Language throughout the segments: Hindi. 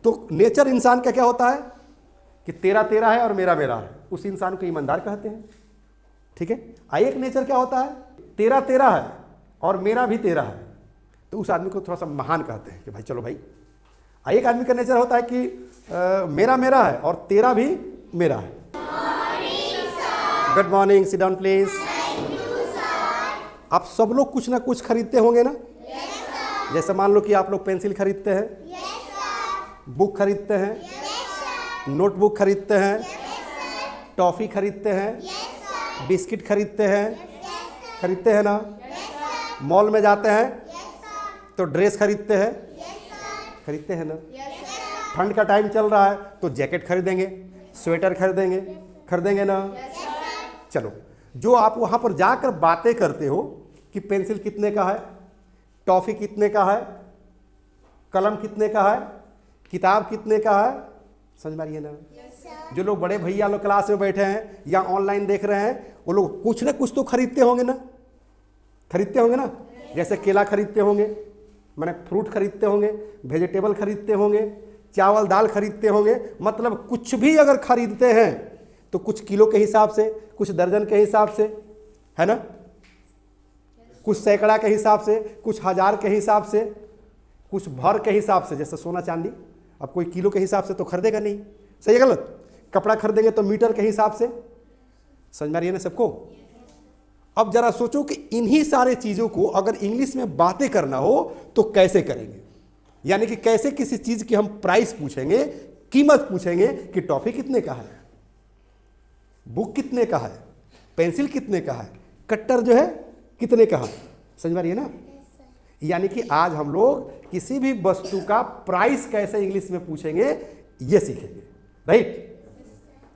तो नेचर इंसान का क्या होता है कि तेरा तेरा है और मेरा मेरा है, उस इंसान को ईमानदार कहते हैं। ठीक है। एक नेचर क्या होता है, तेरा तेरा है और मेरा भी तेरा है, तो उस आदमी को थोड़ा सा महान कहते हैं कि भाई चलो भाई। एक आदमी का नेचर होता है कि मेरा मेरा है और तेरा भी मेरा है। Good morning, sit down please. आप सब लोग कुछ ना कुछ खरीदते होंगे ना? जैसे मान लो कि आप लोग पेंसिल खरीदते हैं, बुक खरीदते हैं, नोटबुक खरीदते हैं, टॉफी खरीदते हैं, बिस्किट खरीदते हैं ना? मॉल में जाते हैं तो ड्रेस खरीदते हैं ना? ठंड का टाइम चल रहा है तो जैकेट खरीदेंगे, स्वेटर खरीदेंगे ना? चलो, जो आप वहां पर जाकर बातें करते हो कि पेंसिल कितने का है, टॉफी कितने का है, कलम कितने का है, किताब कितने का है, समझ में आ रही है ना? जो लोग बड़े भैया लोग क्लास में बैठे हैं या ऑनलाइन देख रहे हैं, वो लोग कुछ ना कुछ तो खरीदते होंगे ना? जैसे केला खरीदते होंगे, माने फ्रूट खरीदते होंगे, वेजिटेबल खरीदते होंगे, चावल दाल खरीदते होंगे। मतलब कुछ भी अगर खरीदते हैं तो कुछ किलो के हिसाब से, कुछ दर्जन के हिसाब से, है ना? कुछ सैकड़ा के हिसाब से, कुछ हजार के हिसाब से, कुछ भर के हिसाब से। जैसे सोना चांदी, अब कोई किलो के हिसाब से तो खरीदेगा नहीं, सही है गलत? कपड़ा खरीदेंगे तो मीटर के हिसाब से। समझ में आ रही है ना सबको? अब जरा सोचो कि इन्हीं सारे चीजों को अगर इंग्लिश में बातें करना हो तो कैसे करेंगे? यानी कि कैसे किसी चीज की हम प्राइस पूछेंगे, कीमत पूछेंगे कि टॉफी कितने का है, बुक कितने का है, पेंसिल कितने का है, कट्टर जो है कितने का है। समझ में आ रही है ना? यानी कि आज हम लोग किसी भी वस्तु का प्राइस कैसे इंग्लिश में पूछेंगे ये सीखेंगे, राइट?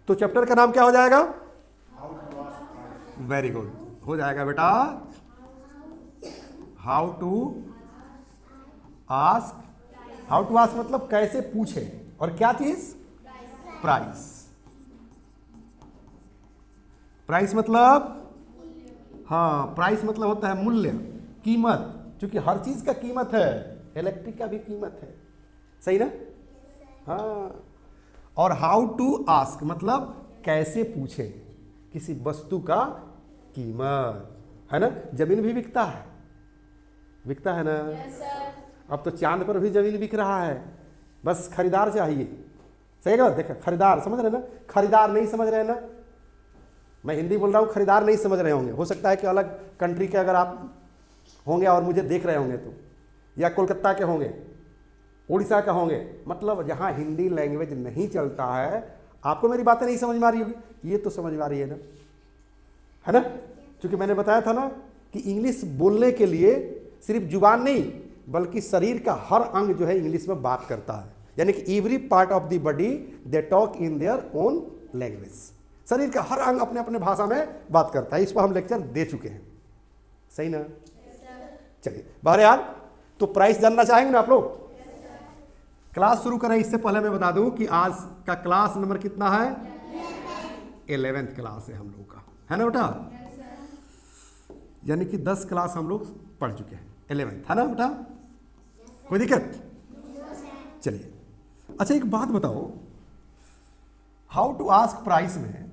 तो चैप्टर का नाम क्या हो जाएगा? वेरी गुड, हो जाएगा बेटा, how to ask. How to ask मतलब कैसे पूछे, और क्या चीज? प्राइस। प्राइस मतलब, हाँ, प्राइस मतलब होता है मूल्य, कीमत। क्योंकि हर चीज का कीमत है, इलेक्ट्रिक का भी कीमत है, सही ना? हाँ। और हाउ टू आस्क मतलब कैसे पूछे किसी वस्तु का कीमत, है ना? जमीन भी बिकता है ना? अब तो चांद पर भी जमीन बिक रहा है, बस खरीदार चाहिए। सही है? देखो, खरीदार समझ रहे ना? खरीदार नहीं समझ रहे ना? मैं हिंदी बोल रहा हूँ, खरीदार नहीं समझ रहे होंगे। हो सकता है कि अलग कंट्री के अगर आप होंगे और मुझे देख रहे होंगे तो, या कोलकाता के होंगे, उड़ीसा का होंगे, मतलब जहाँ हिंदी लैंग्वेज नहीं चलता है, आपको मेरी बातें नहीं समझ में आ रही होगी, ये तो समझ में आ रही है ना? क्योंकि मैंने बताया था ना कि इंग्लिश बोलने के लिए सिर्फ जुबान नहीं बल्कि शरीर का हर अंग जो है इंग्लिश में बात करता है। यानी कि every part of the body they talk in their own language. शरीर का हर अंग अपने अपने भाषा में बात करता है। इस पर हम लेक्चर दे चुके हैं, सही ना? चलिए, बहरहाल तो प्राइस जानना चाहेंगे ना आप लोग? क्लास शुरू करें इससे पहले मैं बता दूं कि आज का क्लास नंबर कितना है? 11th क्लास है हम लोग का, है ना बेटा? यानी कि 10 क्लास हम लोग पढ़ चुके हैं, 11th है ना बेटा? कोई दिक्कत? चलिए, अच्छा एक बात बताओ, हाउ टू आस्क प्राइस में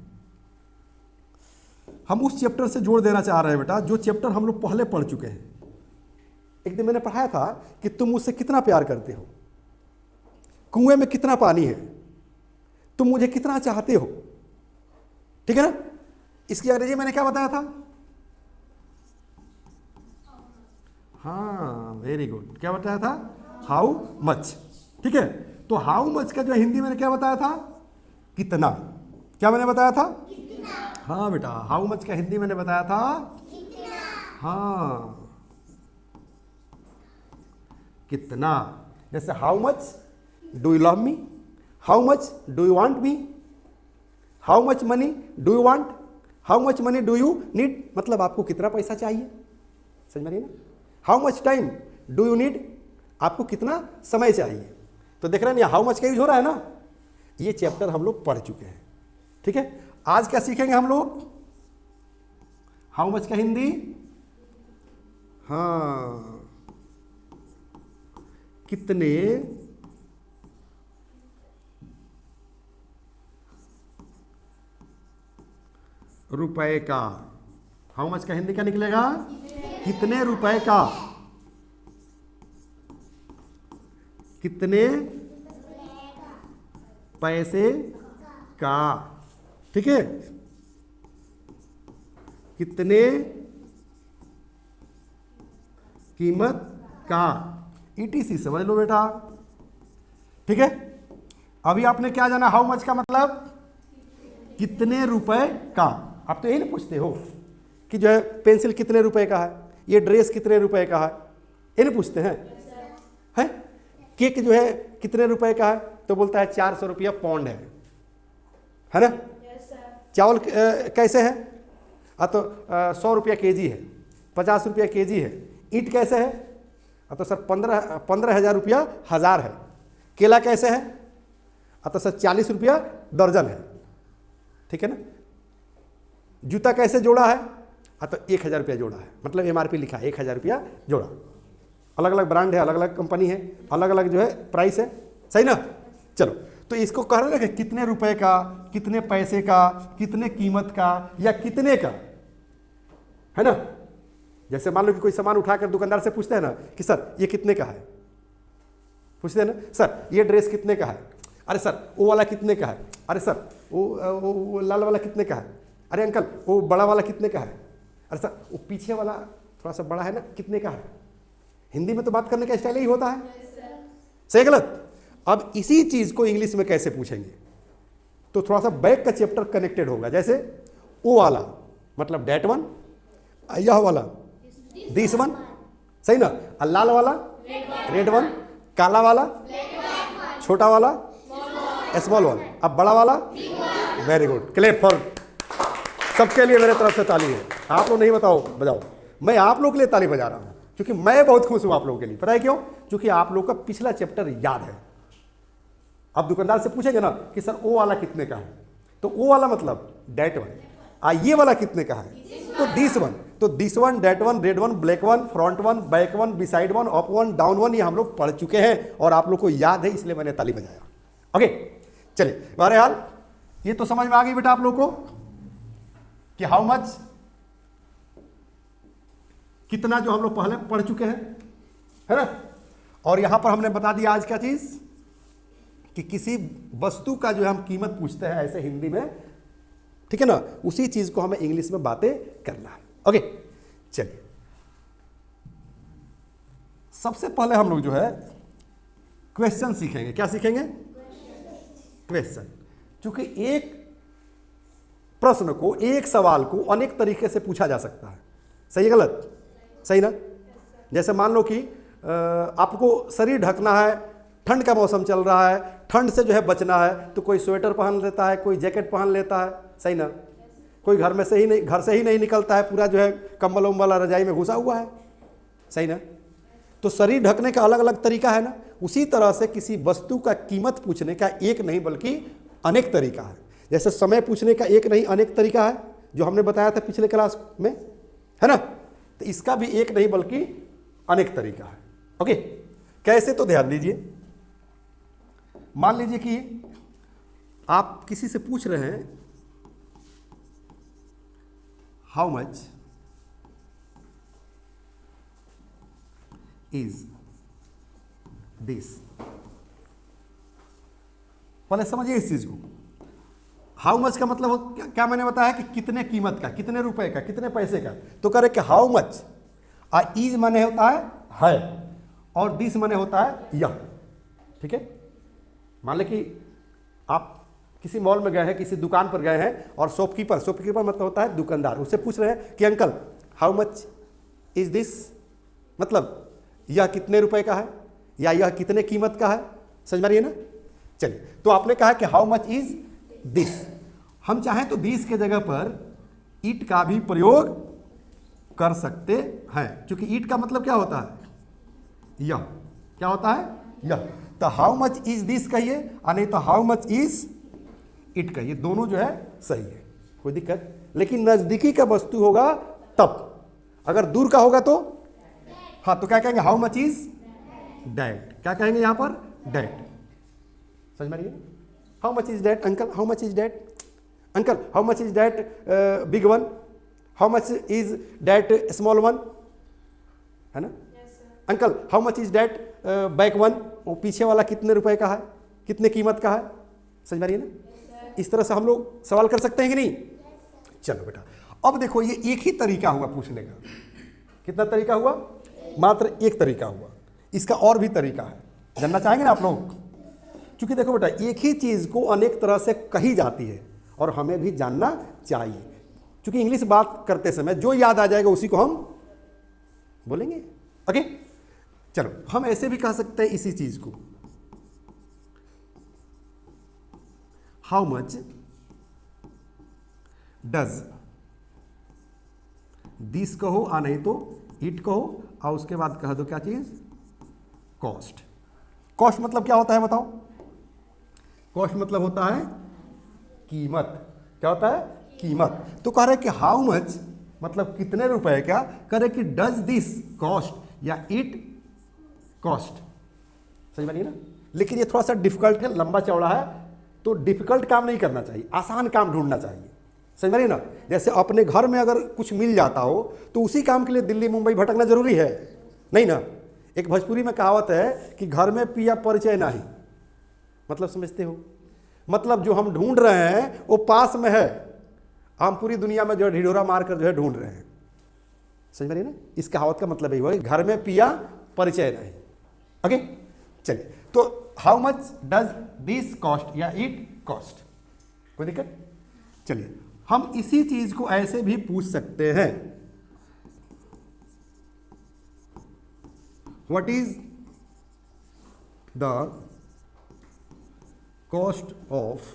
हम उस चैप्टर से जोड़ देना चाह रहे हैं बेटा जो चैप्टर हम लोग पहले पढ़ चुके हैं। एक दिन मैंने पढ़ाया था कि तुम मुझसे कितना प्यार करते हो, कुएं में कितना पानी है, तुम मुझे कितना चाहते हो, ठीक है ना? इसकी अंग्रेजी मैंने क्या बताया था? हाँ, वेरी गुड, क्या बताया था? How much. ठीक है, तो हाउ मच का जो हिंदी मैंने क्या बताया था? कितना। क्या मैंने बताया था? कितना। हाँ बेटा, हाउ मच का हिंदी मैंने बताया था कितना। हाँ, कितना। जैसे how much do you love me, how much do you want me, how much money do you want, how much money do you need, मतलब आपको कितना पैसा चाहिए। समझ में रही ना? How much time do you need, आपको कितना समय चाहिए। तो देख रहे हैं ना, हाउ मच का यूज हो रहा है ना? ये चैप्टर हम लोग पढ़ चुके हैं। ठीक है, आज क्या सीखेंगे हम लोग? हाउ मच का हिंदी, हाँ, कितने रुपए का। हाउ मच का हिंदी क्या निकलेगा? कितने रुपए का। कितने पैसे का। ठीक है, कितने कीमत का, ETC समझ लो बेटा। ठीक है, अभी आपने क्या जाना? हाउ मच का मतलब कितने रुपए का। आप तो यही ना पूछते हो कि जो है पेंसिल कितने रुपए का है, ये ड्रेस कितने रुपए का है, ये नहीं पूछते हैं? है केक जो है कितने रुपए का है, तो बोलता है 400 रुपया पाउंड है ना। चावल कैसे है? तो 100 रुपया केजी है, 50 रुपया केजी है। ईंट कैसे है? तो सर 15,000 रुपया हज़ार है। केला कैसे है? तो सर 40 रुपया दर्जन है। ठीक है ना। जूता कैसे जोड़ा है? तो 1,000 रुपया जोड़ा है, मतलब MRP लिखा है 1,000 रुपया जोड़ा। अलग अलग ब्रांड है, अलग अलग कंपनी है, अलग अलग जो है प्राइस है, सही ना। चलो, तो इसको कह रहे हैं कि कितने रुपए का, कितने पैसे का, कितने कीमत का, या कितने का, है ना। जैसे मान लो कि कोई सामान उठाकर दुकानदार से पूछते हैं ना कि सर ये कितने का है, पूछते हैं ना, सर ये ड्रेस कितने का है, अरे सर वो वाला कितने का है, अरे सर वो लाल वाला कितने का है, अरे अंकल वो बड़ा वाला कितने का है, अरे सर वो पीछे वाला थोड़ा सा बड़ा है ना कितने का है। हिंदी में तो बात करने का स्टाइल ही होता है, सही गलत। अब इसी चीज को इंग्लिश में कैसे पूछेंगे, तो थोड़ा सा बैक का चैप्टर कनेक्टेड होगा। जैसे वो वाला मतलब डेट वन, यह वाला दिस वन, सही ना। लाल वाला रेड वन, काला वाला छोटा वाला स्मॉल वन, अब बड़ा वाला। वेरी गुड, क्लैप फॉर सबके लिए मेरे तरफ से ताली है। आप लोग नहीं बताओ बजाओ, मैं आप लोग के लिए ताली बजा रहा हूं क्योंकि मैं बहुत खुश हूं आप लोगों के लिए। पता है क्यों? क्योंकि आप लोगों का पिछला चैप्टर याद है। अब दुकानदार से पूछेंगे ना कि सर वो वाला कितने का है, तो वो वाला मतलब डेट वन। ये वाला कितने का है, तो दिस वन। तो this one, that one, red one, black one, front one, back one, beside one, up one, down one, ये हम लोग पढ़ चुके हैं और आप लोग को याद है, इसलिए मैंने ताली बजाया। ओके, चलिए बहरहाल ये तो समझ में आ गई बेटा आप लोग को कि हाउ मच कितना, जो हम लोग पहले पढ़ चुके हैं, है ना। और यहां पर हमने बता दिया आज क्या चीज, कि किसी वस्तु का जो हम कीमत पूछते हैं ऐसे हिंदी में, ठीक है ना, उसी चीज को हमें इंग्लिश में बातें करना है। ओके, चलिए सबसे पहले हम लोग जो है क्वेश्चन सीखेंगे। क्या सीखेंगे? क्वेश्चन। क्योंकि एक प्रश्न को, एक सवाल को अनेक तरीके से पूछा जा सकता है, सही है गलत, सही ना। जैसे मान लो कि आपको शरीर ढकना है, ठंड का मौसम चल रहा है, ठंड से जो है बचना है, तो कोई स्वेटर पहन लेता है, कोई जैकेट पहन लेता है, सही ना। कोई घर से ही नहीं निकलता है, पूरा जो है कंबल उम्बल रजाई में घुसा हुआ है, सही ना। तो शरीर ढकने का अलग अलग तरीका है ना। उसी तरह से किसी वस्तु का कीमत पूछने का एक नहीं बल्कि अनेक तरीका है। जैसे समय पूछने का एक नहीं अनेक तरीका है, जो हमने बताया था पिछले क्लास में, है ना। तो इसका भी एक नहीं बल्कि अनेक तरीका है। ओके, कैसे? तो ध्यान दीजिए। मान लीजिए कि आप किसी से पूछ रहे हैं हाउ मच इज दिस। पहले समझिए इस चीज को। हाउ मच का मतलब क्या मैंने बताया कि कितने कीमत का, कितने रुपए का, कितने पैसे का। तो कह रहे कि हाउ मच, इज माने होता है और दिस माने होता है यह, ठीक है। मान ले कि आप किसी मॉल में गए हैं, किसी दुकान पर गए हैं और शॉपकीपर मतलब होता है दुकानदार, उससे पूछ रहे हैं कि uncle how much is this, मतलब यह कितने रुपए का है या यह कितने कीमत का है, समझ मारिए ना। चलिए, तो आपने कहा कि हाउ मच इज दिस। हम चाहें तो दिस के जगह पर इट का भी प्रयोग कर सकते हैं, क्योंकि इट का मतलब क्या होता है, यह। क्या होता है? यह। तो हाउ मच इज दिस कहिए, और नहीं तो हाउ मच इज इट कहिए, दोनों जो है सही है, कोई दिक्कत। लेकिन नजदीकी का वस्तु होगा तब, अगर दूर का होगा तो हाँ, तो क्या कहेंगे? How much is that. क्या कहेंगे यहां पर? डैट। समझ में आ रही है? How much is that uncle, how much is that. Uncle how much is that big one, how much is that small one, है ना। Uncle how much is that back one, वो पीछे वाला कितने रुपए का है, कितने कीमत का है, समझ में आ रही है ना। इस तरह से हम लोग सवाल कर सकते हैं कि नहीं। चलो बेटा अब देखो ये एक ही तरीका हुआ पूछने का, कितना तरीका हुआ, मात्र एक तरीका हुआ, इसका और भी तरीका है, जानना चाहेंगे ना आप लोग। क्योंकि देखो बेटा एक ही चीज को अनेक तरह से कही जाती है और हमें भी जानना चाहिए, क्योंकि इंग्लिश बात करते समय जो याद आ जाएगा उसी को हम बोलेंगे। ओके चलो हम ऐसे भी कह सकते हैं इसी चीज को, हाउ मच डज दिस कहो आ नहीं तो इट कहो और उसके बाद कह दो क्या चीज, कॉस्ट। कॉस्ट मतलब क्या होता है बताओ, कॉस्ट मतलब होता है कीमत, क्या होता है कीमत। तो कह रहे कि हाउ मच मतलब कितने रुपए, क्या कह रहे कि डज दिस कॉस्ट या इट कॉस्ट, समझ में नहीं ना। लेकिन ये थोड़ा सा डिफिकल्ट है, लंबा चौड़ा है, तो डिफिकल्ट काम नहीं करना चाहिए, आसान काम ढूंढना चाहिए, समझ में ना। जैसे अपने घर में अगर कुछ मिल जाता हो तो उसी काम के लिए दिल्ली मुंबई भटकना जरूरी है नहीं ना। एक भोजपुरी में कहावत है कि घर में पिया परिचय नहीं, मतलब समझते हो, मतलब जो हम ढूंढ रहे हैं वो पास में है, हम पूरी दुनिया में जो है ढिढोरा मार कर जो है ढूंढ रहे हैं, समझ में ना। इस कहावत का मतलब यही हुआ घर में पिया परिचय नहीं। ओके चलिए तो how much does this cost या इट कॉस्ट, कोई दिक्कत। चलिए हम इसी चीज को ऐसे भी पूछ सकते हैं, what is the cost of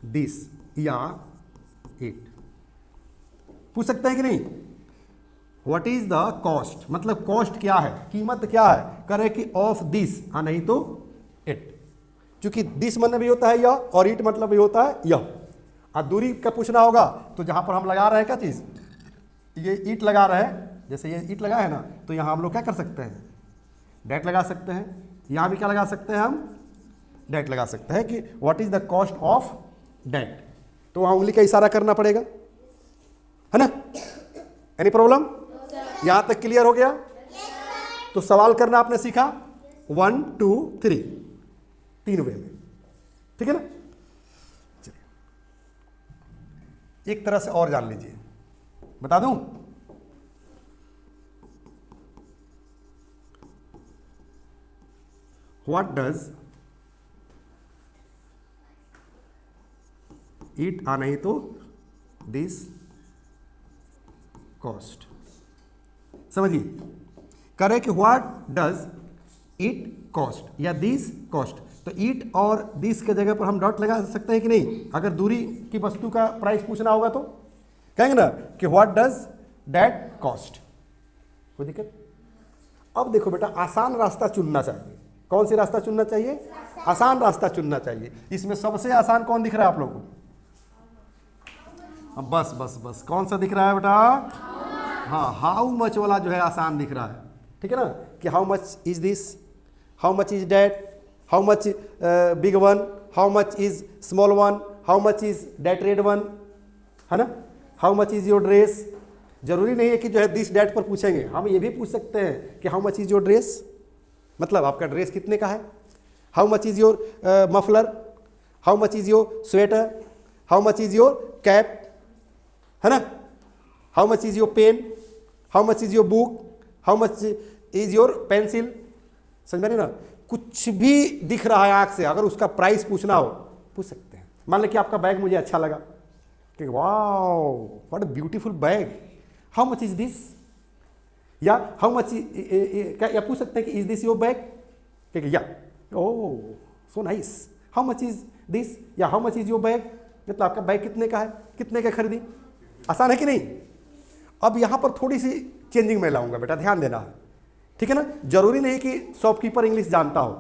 this या इट, पूछ सकते हैं कि नहीं। व्हाट इज द कॉस्ट मतलब कॉस्ट क्या है, कीमत क्या है, करे कि ऑफ दिस आ नहीं तो इट, क्योंकि दिस मतलब भी होता है यह और इट मतलब भी होता है यह। और दूरी का पूछना होगा तो जहां पर हम लगा रहे हैं क्या चीज, ये ईट लगा रहे हैं, जैसे ये ईट लगा है ना, तो यहां हम लोग क्या कर सकते हैं, डेट लगा सकते हैं। यहां भी क्या लगा सकते हैं हम, डेट लगा सकते हैं कि what is the cost of that, तो वहां उंगली का इशारा करना पड़ेगा, है ना। एनी प्रॉब्लम, यहां तक क्लियर हो गया। तो सवाल करना आपने सीखा 1 2 3 तीन वे में, ठीक है ना। चलिए एक तरह से और जान लीजिए, बता दूं, व्हाट डज इट आ नहीं तो दिस कॉस्ट, समझिए करे कि व्हाट डज इट कॉस्ट या दिस कॉस्ट, तो ईट और दिस के जगह पर हम डॉट लगा सकते हैं कि नहीं। अगर दूरी की वस्तु का प्राइस पूछना होगा तो कहेंगे ना कि व्हाट डज दैट कॉस्ट, कोई दिक्कत। अब देखो बेटा आसान रास्ता चुनना चाहिए, कौन सी रास्ता चुनना चाहिए, आसान रास्ता चुनना चाहिए। इसमें सबसे आसान कौन दिख रहा है आप लोगों को, बस बस बस कौन सा दिख रहा है बेटा, हाँ हाउ मच वाला जो है आसान दिख रहा है, ठीक है ना। कि how much is this, how much is that, how much big one, how much is small one, how much is that red one, है ना। How much is your dress, जरूरी नहीं है कि जो है दिस डैट पर पूछेंगे, हम ये भी पूछ सकते हैं कि how much is your dress, मतलब आपका ड्रेस कितने का है। How much is your muffler, how much is your sweater, how much is your cap, है ना। How much is your pen, how much is your book, how much is your pencil, समझ में नहीं ना। कुछ भी दिख रहा है आंख से, अगर उसका प्राइस पूछना हो पूछ सकते हैं। मान लो कि आपका बैग मुझे अच्छा लगा कि wow what a beautiful bag, how much is this, या हाउ मच क्या, या पूछ सकते हैं कि इज दिस योर बैग, ठीक है, या oh so nice, how much is this या how much is your bag, मतलब आपका बैग कितने का है, कितने का खरीदी, आसान है कि नहीं। अब यहां पर थोड़ी सी चेंजिंग में लाऊंगा बेटा, ध्यान देना है, ठीक है ना। जरूरी नहीं कि शॉपकीपर इंग्लिश जानता हो,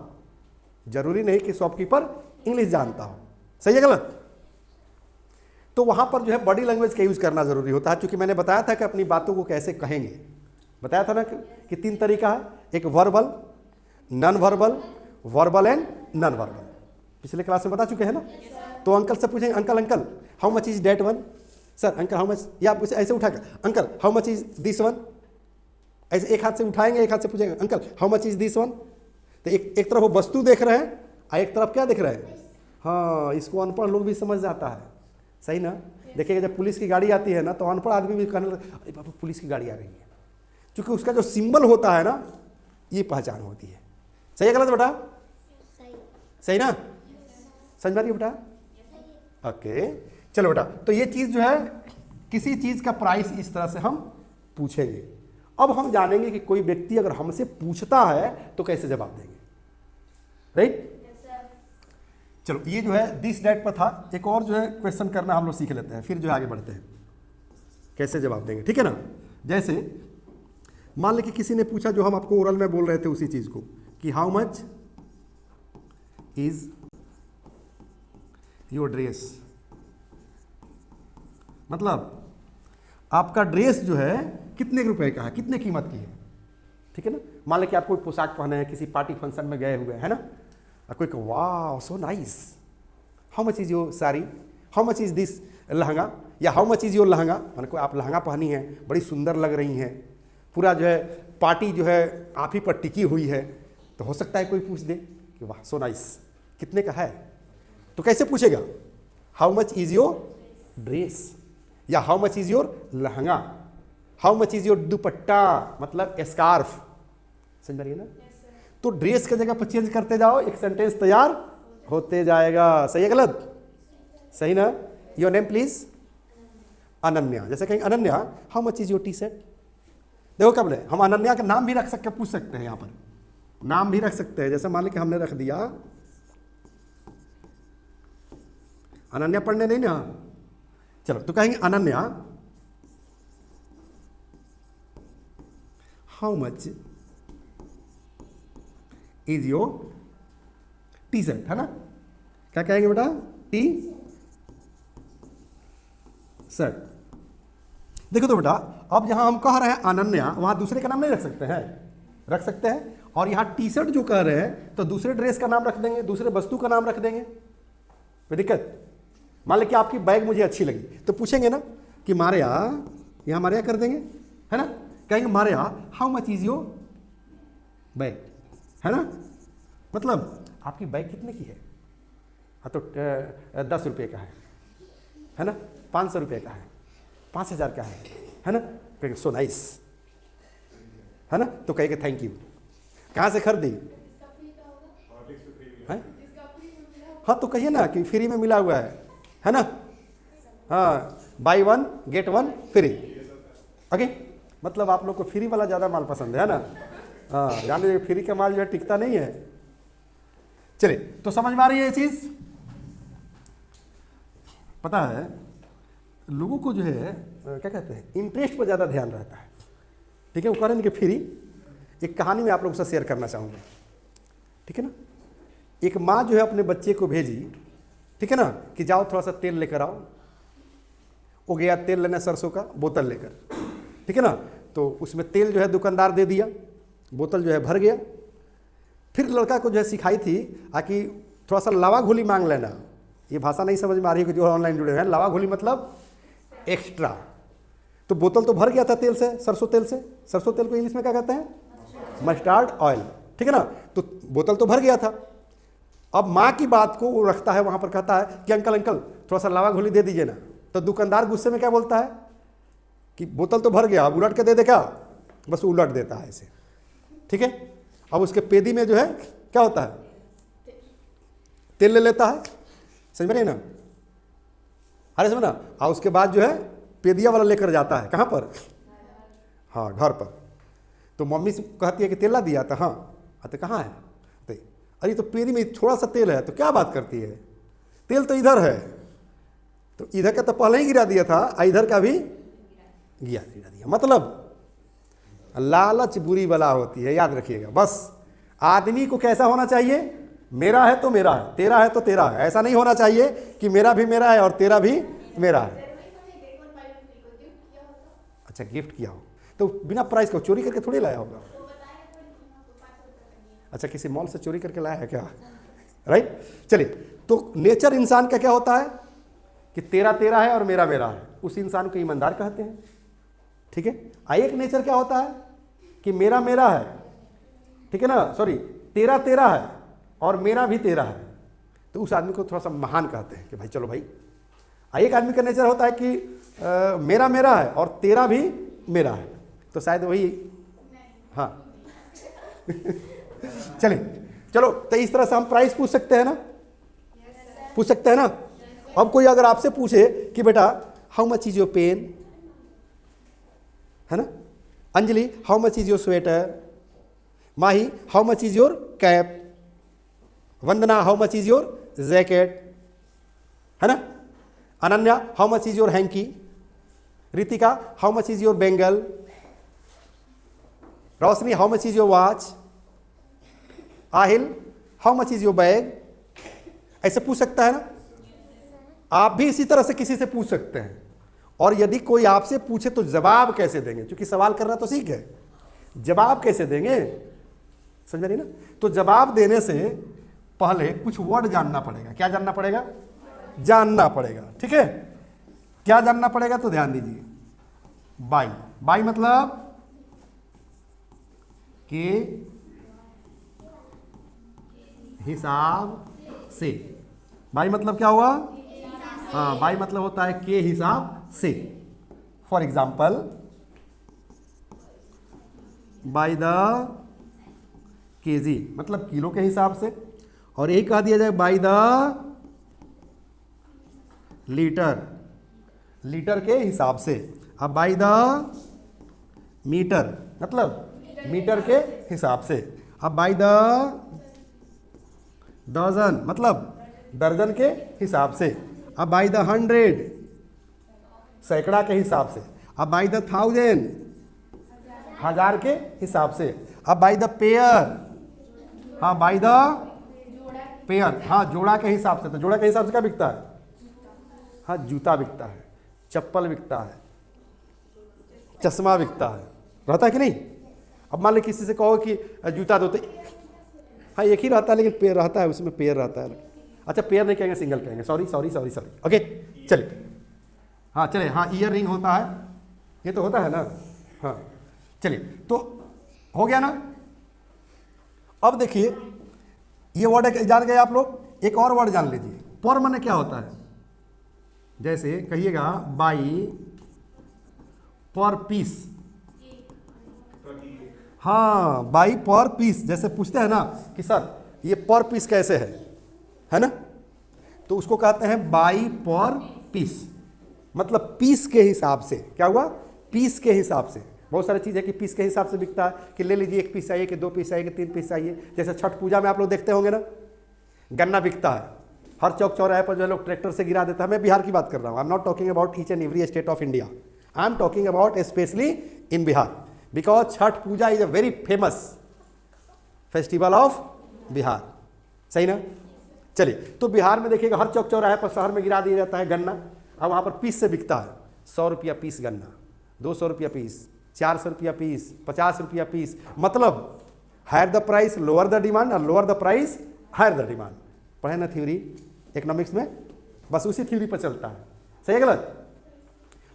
जरूरी नहीं कि शॉपकीपर इंग्लिश जानता हो, सही है गलत। तो वहां पर जो है बॉडी लैंग्वेज का यूज करना जरूरी होता है, क्योंकि मैंने बताया था कि अपनी बातों को कैसे कहेंगे, बताया था ना कि 3 तरीका है, एक verbal, non verbal, verbal and non verbal. पिछले क्लास में बता चुके हैं ना। तो अंकल से पूछेंगे, uncle uncle how much is that one, sir uncle how much, या आप ऐसे उठा कर uncle how much is this one, ऐसे एक हाथ से उठाएंगे, एक हाथ से पूछेंगे uncle how much is this one. तो एक तरफ वो वस्तु देख रहे हैं और एक तरफ क्या देख रहे हैं। हाँ, इसको अनपढ़ लोग भी समझ जाता है, सही ना। देखिएगा जब पुलिस की गाड़ी आती है ना, तो अनपढ़ आदमी भी कहने लगता है अरे बाबा पुलिस की गाड़ी आ रही है, क्योंकि उसका जो सिंबल होता है ना, ये पहचान होती है। सही है गलत बेटा? सही ना, समझ में आ रही है बेटा? ओके चलो बेटा, तो ये चीज़ जो है, किसी चीज़ का प्राइस इस तरह से हम पूछेंगे। अब हम जानेंगे कि कोई व्यक्ति अगर हमसे पूछता है तो कैसे जवाब देंगे, राइट? चलो ये जो है दिस डेट पर था। एक और जो है क्वेश्चन करना हम लोग सीख लेते हैं, फिर जो है आगे बढ़ते हैं कैसे जवाब देंगे, ठीक है ना। जैसे मान लें कि किसी ने पूछा, जो हम आपको ओरल में बोल रहे थे उसी चीज़ को, कि how much is your dress, मतलब आपका ड्रेस जो है कितने रुपए का है, कितने कीमत की है, ठीक है ना। मान लें कि आप कोई पोशाक पहने हैं, किसी पार्टी फंक्शन में गए हुए हैं ना, और कोई कहो वाह so nice, how much is your sari, how much is this lehenga, या how much is your lehenga, माने कोई आप लहंगा पहनी है, बड़ी सुंदर लग रही हैं, पूरा जो है पार्टी जो है आप ही पर टिकी हुई है, तो हो सकता है कोई पूछ दे कि वाह सो नाइस, कितने का है। तो कैसे पूछेगा, how much is your dress, या how much is your lehenga, how much is your dupatta, मतलब स्कार्फ, समझ रही है ना। तो ड्रेस की जगह पर चेंज करते जाओ, एक सेंटेंस तैयार होते जाएगा। सही है गलत? सही ना। Your name please, Ananya. जैसे कहेंगे Ananya how much is your T shirt, देखो क्या बोले, हम अनन्या का नाम भी रख सकते, पूछ सकते हैं, यहाँ पर नाम भी रख सकते हैं। जैसे मान लीजिए हमने रख दिया अनन्या, पढ़ने नहीं ना, चलो तो कहेंगे Ananya how much is your T shirt, है ना। क्या कहेंगे बेटा, टी शर्ट। देखो तो बेटा, अब जहां हम कह रहे हैं अनन्या, वहां दूसरे का नाम नहीं रख सकते हैं, रख सकते हैं। और यहां टी शर्ट जो कह रहे हैं, तो दूसरे ड्रेस का नाम रख देंगे, दूसरे वस्तु का नाम रख देंगे, कोई दिक्कत। मान लीजिए कि आपकी बैग मुझे अच्छी लगी, तो पूछेंगे ना कि मारिया, यहाँ मारिया कर देंगे, है ना। कहेंगे Maria how much is your bag, है ना, मतलब आपकी बैग कितने की है। हाँ तो 10 रुपये का है ना, 500 रुपये का है, 5000 का है ना। कहेंगे सो नाइस, है ना। तो कहेंगे थैंक यू। कहाँ से खरीदी है? हाँ तो कहिए ना कि फ्री में मिला हुआ है ना। हाँ, by one get one free, okay. मतलब आप लोग को फ्री वाला ज़्यादा माल पसंद है ना। हाँ, जान लीजिए फ्री का माल जो है टिकता नहीं है। चलिए, तो समझ में आ रही है ये चीज़। पता है लोगों को जो है क्या कहते हैं, इंटरेस्ट पर ज़्यादा ध्यान रहता है, ठीक है। वो कह रहे हैं कि फ्री। एक कहानी में आप लोगों से शेयर करना चाहूँगा, ठीक है ना। एक माँ जो है अपने बच्चे को भेजी, ठीक है ना, कि जाओ थोड़ा सा तेल लेकर आओ। वो गया तेल लेने सरसों का बोतल लेकर, ठीक है ना। तो उसमें तेल जो है दुकानदार दे दिया, बोतल जो है भर गया। फिर लड़का को जो है सिखाई थी कि थोड़ा सा लावा घोली मांग लेना। ये भाषा नहीं समझ में आ रही है कि जो ऑनलाइन जुड़े हैं, लावा घोली मतलब एक्स्ट्रा। तो बोतल तो भर गया था तेल से, सरसों तेल से। सरसों तेल को इंग्लिश में क्या कहते हैं, मस्टर्ड ऑयल, ठीक है ना। तो बोतल तो भर गया था। अब माँ की बात को वो रखता है वहाँ पर, कहता है कि अंकल अंकल थोड़ा सा लावा घोली दे दीजिए ना। तो दुकानदार गुस्से में क्या बोलता है कि बोतल तो भर गया, अब उलट के दे दे क्या, बस उलट देता है ऐसे, ठीक है। अब उसके पेदी में जो है क्या होता है, तेल ले लेता है, समझ में नहीं ना, अरे समझ ना। और उसके बाद जो है पेदिया वाला लेकर जाता है, कहाँ पर, हाँ घर पर। तो मम्मी से कहती है कि तेल ला दिया था, हाँ तो कहाँ है, तो अरे तो पेदी में थोड़ा सा तेल है, तो क्या बात करती है, तेल तो इधर है। तो इधर का तो पहले ही गिरा दिया था, इधर का भी गिरा दिया। मतलब लालच बुरी बला होती है, याद रखिएगा। बस आदमी को कैसा होना चाहिए, मेरा है तो मेरा है, तेरा है तो तेरा है। ऐसा नहीं होना चाहिए कि मेरा भी मेरा है और तेरा भी मेरा है। अच्छा, गिफ्ट किया हो तो बिना प्राइस को चोरी करके थोड़ी लाया होगा। अच्छा, किसी मॉल से चोरी करके लाया है क्या? राइट। चलिए, तो नेचर इंसान का क्या होता है कि तेरा तेरा है और मेरा मेरा है, उस इंसान को ईमानदार कहते हैं। ठीक है। एक नेचर क्या होता है कि मेरा मेरा है, ठीक है ना, सॉरी, तेरा तेरा है और मेरा भी तेरा है, तो उस आदमी को थोड़ा सा महान कहते हैं कि भाई चलो भाई। एक आदमी का नेचर होता है कि मेरा मेरा है और तेरा भी मेरा है, तो शायद वही, हाँ चलिए, चलो, तो इस तरह से हम प्राइस पूछ सकते हैं ना, पूछ सकते हैं ना। अब कोई अगर आपसे पूछे कि बेटा how much is your pen, है ना, Anjali how much is your sweater, Mahi how much is your cap, Vandana how much is your jacket, है ना, Ananya how much is your hanky, Ritika how much is your bangle, Roshni how much is your watch, Aahil how much is your bag. ऐसे पूछ सकता है ना। आप भी इसी तरह से किसी से पूछ सकते हैं। और यदि कोई आपसे पूछे तो जवाब कैसे देंगे, क्योंकि सवाल करना तो सीख है, जवाब कैसे देंगे, समझ में नहीं ना। तो जवाब देने से पहले कुछ वर्ड जानना पड़ेगा। क्या जानना पड़ेगा? जानना पड़ेगा। ठीक है, क्या जानना पड़ेगा? तो ध्यान दीजिए, बाई। बाई मतलब के हिसाब से। बाई मतलब क्या हुआ? हाँ, बाई मतलब होता है के हिसाब से। For example, by the KG मतलब किलो के हिसाब से, और एक कह दिया जाए बाई द लीटर, लीटर के हिसाब से। अब बाई द मीटर मतलब मीटर के हिसाब से। अब बाई द डजन मतलब दर्जन के हिसाब से। अब बाई द 100 सैकड़ा के हिसाब से। अब बाई द 1000 हजार के हिसाब से। अब बाई द पेयर, हाँ बाई द पेयर, हाँ जोड़ा के हिसाब से। तो जोड़ा के हिसाब से क्या बिकता है? हाँ जूता बिकता है, चप्पल बिकता है, चश्मा बिकता है, रहता है कि नहीं। अब मान लो किसी से कहो कि जूता दो, तो हाँ एक ही रहता है, लेकिन पेयर रहता है, उसमें पेयर रहता है। अच्छा पेयर नहीं कहेंगे, सिंगल कहेंगे, sorry sorry sorry sorry, okay चलिए। हाँ चलिए, हाँ ईयर रिंग होता है, ये तो होता है ना। हाँ चलिए, तो हो गया ना। अब देखिए, ये वर्ड जान गए आप लोग। एक और वर्ड जान लीजिए, पर माने क्या होता है। जैसे कहिएगा बाई पर पीस, हाँ बाई पर पीस। जैसे पूछते हैं ना कि सर ये पर पीस कैसे है ना, तो उसको कहते हैं बाई पर पीस, मतलब पीस के हिसाब से। क्या हुआ? पीस के हिसाब से। बहुत सारी चीज़ है कि पीस के हिसाब से बिकता है, कि ले लीजिए 1 पीस चाहिए, कि 2 पीस चाहिए, कि 3 पीस चाहिए। जैसे छठ पूजा में आप लोग देखते होंगे ना, गन्ना बिकता है, हर चौक चौराहे पर जो है लोग ट्रैक्टर से गिरा देता है। मैं बिहार की बात कर रहा हूँ, I am not talking about each and every state of India, I am talking about specially in Bihar, because Chhath Puja is a very famous festival of Bihar. सही ना। चलिए, तो बिहार में देखिएगा हर चौक चौराहे पर, शहर में गिरा दिया जाता है गन्ना। अब वहाँ पर पीस से बिकता है। 100 रुपया पीस गन्ना, 200 रुपया पीस, 400 रुपया पीस, 50 रुपया पीस। मतलब higher the price lower the demand, और lower the price higher the demand. पढ़े ना थ्योरी इकोनॉमिक्स में, बस उसी थ्योरी पर चलता है। सही है गलत?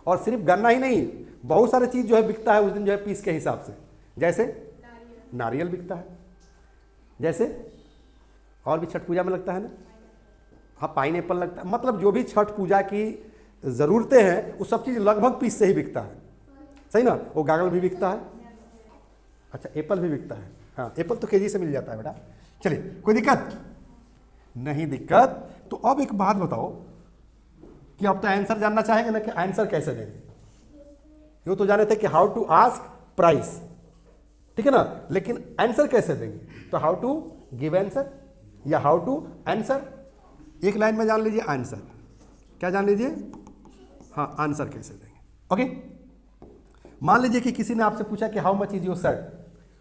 और सिर्फ गन्ना ही नहीं, बहुत सारे चीज़ जो है बिकता है उस दिन जो है पीस के हिसाब से। जैसे नारियल बिकता है, जैसे और भी छठ पूजा में लगता है ना, हाँ पाइनएप्पल लगता है। मतलब जो भी छठ पूजा की ज़रूरतें हैं वो सब चीज़ लगभग पीस से ही बिकता है। सही ना। वो गागल भी बिकता है, अच्छा एप्पल भी बिकता है। हाँ एप्पल तो केजी से मिल जाता है बेटा। चलिए, कोई दिक्कत नहीं? दिक्कत। तो अब एक बात बताओ कि आप तो आंसर जानना चाहेंगे ना, कि आंसर कैसे देंगे। ये तो जाने थे कि हाउ टू आस्क प्राइस, ठीक है ना, लेकिन आंसर कैसे देंगे? तो हाउ टू गिव आंसर या हाउ टू आंसर। एक लाइन में जान लीजिए आंसर। क्या जान लीजिए? हाँ आंसर कैसे देंगे। ओके, मान लीजिए कि किसी ने आपसे पूछा कि how much is your shirt,